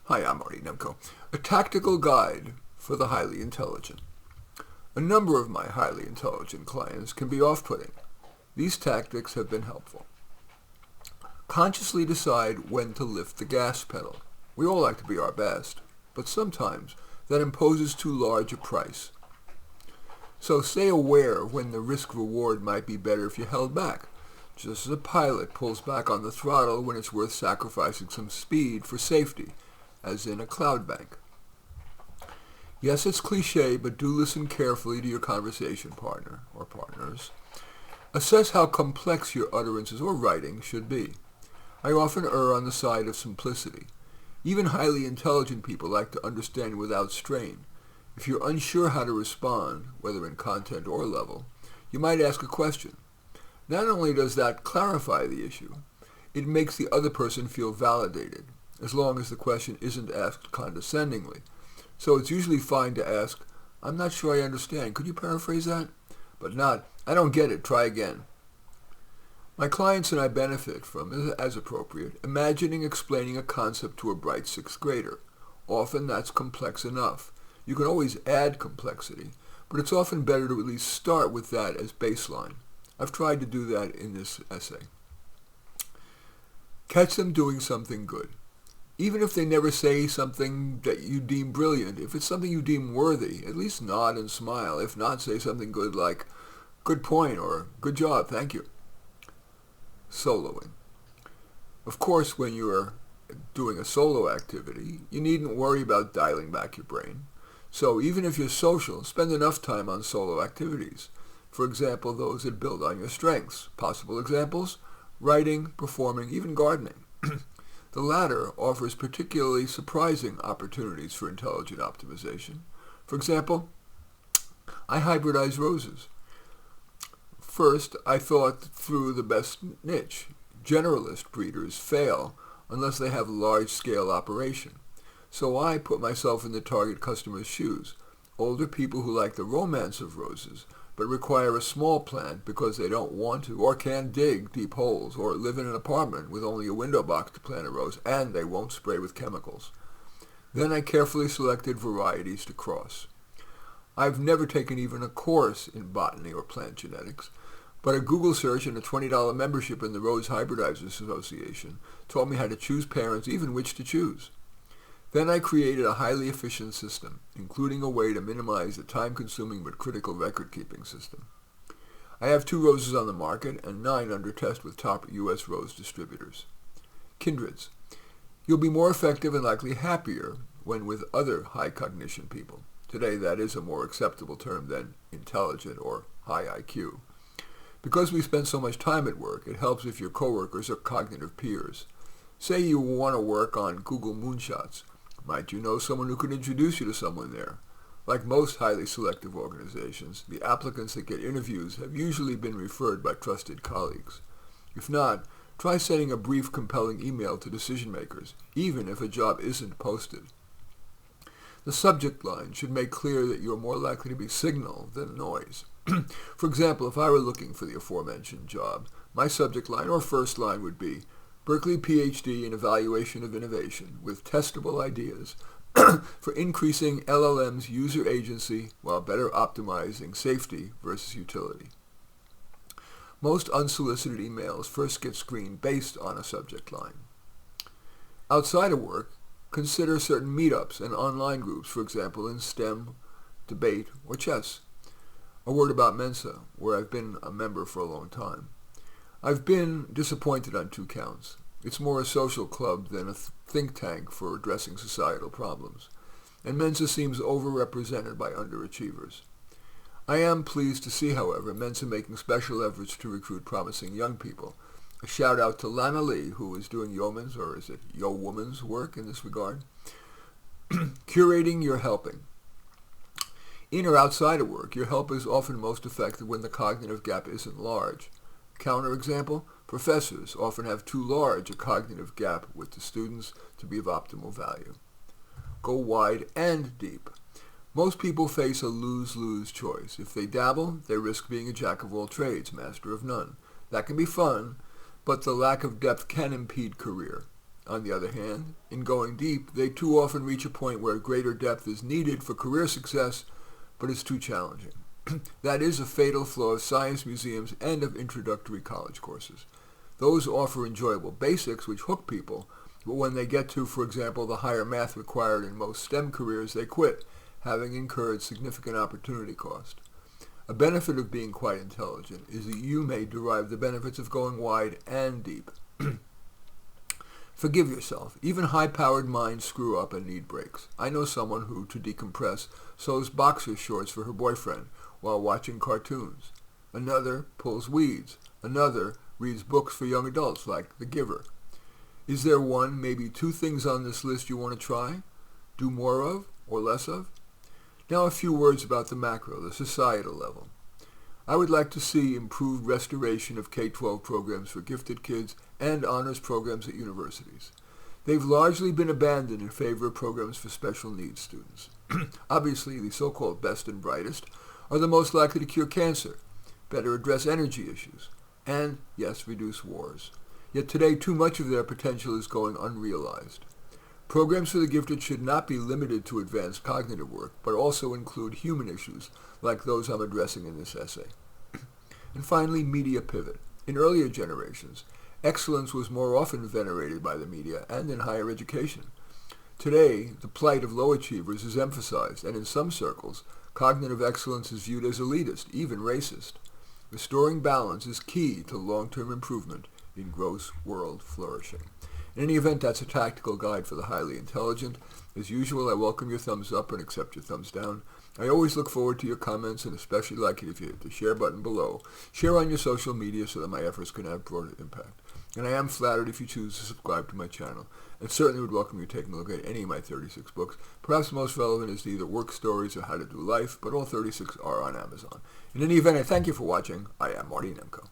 Hi, I'm Marty Nemko. A tactical guide for the highly intelligent. A number of my highly intelligent clients can be off-putting. These tactics have been helpful. Consciously decide when to lift the gas pedal. We all like to be our best, but sometimes that imposes too large a price. So stay aware of when the risk-reward might be better if you held back, just as a pilot pulls back on the throttle when it's worth sacrificing some speed for safety, as in a cloud bank. Yes, it's cliche, but do listen carefully to your conversation partner or partners. Assess how complex your utterances or writing should be. I often err on the side of simplicity. Even highly intelligent people like to understand without strain. If you're unsure how to respond, whether in content or level, you might ask a question. Not only does that clarify the issue, it makes the other person feel validated, as long as the question isn't asked condescendingly. So it's usually fine to ask, "I'm not sure I understand. Could you paraphrase that?" But not, "I don't get it. Try again." My clients and I benefit from, as appropriate, imagining explaining a concept to a bright sixth grader. Often that's complex enough. You can always add complexity, but it's often better to at least start with that as baseline. I've tried to do that in this essay. Catch them doing something good. Even if they never say something that you deem brilliant, if it's something you deem worthy, at least nod and smile. If not, say something good like, "Good point," or "Good job, thank you." Soloing. Of course, when you're doing a solo activity, you needn't worry about dialing back your brain. So even if you're social, spend enough time on solo activities. For example, those that build on your strengths. Possible examples: writing, performing, even gardening. The latter offers particularly surprising opportunities for intelligent optimization. For example, I hybridize roses. First, I thought through the best niche. Generalist breeders fail unless they have large-scale operation. So I put myself in the target customer's shoes. Older people who like the romance of roses, but require a small plant because they don't want to or can't dig deep holes or live in an apartment with only a window box to plant a rose, and they won't spray with chemicals. Then I carefully selected varieties to cross. I've never taken even a course in botany or plant genetics, but a Google search and a $20 membership in the Rose Hybridizers Association taught me how to choose parents, even which to choose. Then I created a highly efficient system, including a way to minimize the time-consuming but critical record-keeping system. I have 2 roses on the market and 9 under test with top U.S. rose distributors. Kindreds. You'll be more effective and likely happier when with other high-cognition people. Today, that is a more acceptable term than intelligent or high IQ. Because we spend so much time at work, it helps if your coworkers are cognitive peers. Say you want to work on Google Moonshots. Might you know someone who could introduce you to someone there? Like most highly selective organizations, the applicants that get interviews have usually been referred by trusted colleagues. If not, try sending a brief, compelling email to decision makers, even if a job isn't posted. The subject line should make clear that you are more likely to be signal than noise. For example, if I were looking for the aforementioned job, my subject line or first line would be Berkeley PhD in Evaluation of Innovation with testable ideas for increasing LLM's user agency while better optimizing safety versus utility. Most unsolicited emails first get screened based on a subject line. Outside of work, consider certain meetups and online groups, for example in STEM, debate, or chess. A word about Mensa, where I've been a member for a long time. I've been disappointed on 2 counts. It's more a social club than a think tank for addressing societal problems, and Mensa seems overrepresented by underachievers. I am pleased to see, however, Mensa making special efforts to recruit promising young people. A shout out to Lana Lee, who is doing yeoman's, or is it yo-woman's work in this regard. Curating your helping. In or outside of work, your help is often most effective when the cognitive gap isn't large. Counterexample, professors often have too large a cognitive gap with the students to be of optimal value. Go wide and deep. Most people face a lose-lose choice. If they dabble, they risk being a jack of all trades, master of none. That can be fun, but the lack of depth can impede career. On the other hand, in going deep, they too often reach a point where greater depth is needed for career success, but it's too challenging. That is a fatal flaw of science museums and of introductory college courses. Those offer enjoyable basics which hook people, but when they get to, for example, the higher math required in most STEM careers, they quit, having incurred significant opportunity cost. A benefit of being quite intelligent is that you may derive the benefits of going wide and deep. Forgive yourself. Even high-powered minds screw up and need breaks. I know someone who, to decompress, sews boxer shorts for her boyfriend while watching cartoons. Another pulls weeds. Another reads books for young adults like The Giver. Is there one, maybe two things on this list you want to try, do more of, or less of? Now a few words about the macro, the societal level. I would like to see improved restoration of K-12 programs for gifted kids and honors programs at universities. They've largely been abandoned in favor of programs for special needs students. Obviously, the so-called best and brightest are the most likely to cure cancer, better address energy issues, and, yes, reduce wars. Yet today, too much of their potential is going unrealized. Programs for the gifted should not be limited to advanced cognitive work, but also include human issues like those I'm addressing in this essay. And finally, media pivot. In earlier generations, excellence was more often venerated by the media and in higher education. Today, the plight of low achievers is emphasized, and in some circles, cognitive excellence is viewed as elitist, even racist. Restoring balance is key to long-term improvement in gross world flourishing. In any event, that's a tactical guide for the highly intelligent. As usual, I welcome your thumbs up and accept your thumbs down. I always look forward to your comments and especially like it if you hit the share button below. Share on your social media so that my efforts can have broader impact. And I am flattered if you choose to subscribe to my channel. And certainly would welcome you taking a look at any of my 36 books. Perhaps the most relevant is either Work Stories or How to Do Life, but all 36 are on Amazon. In any event, I thank you for watching. I am Marty Nemko.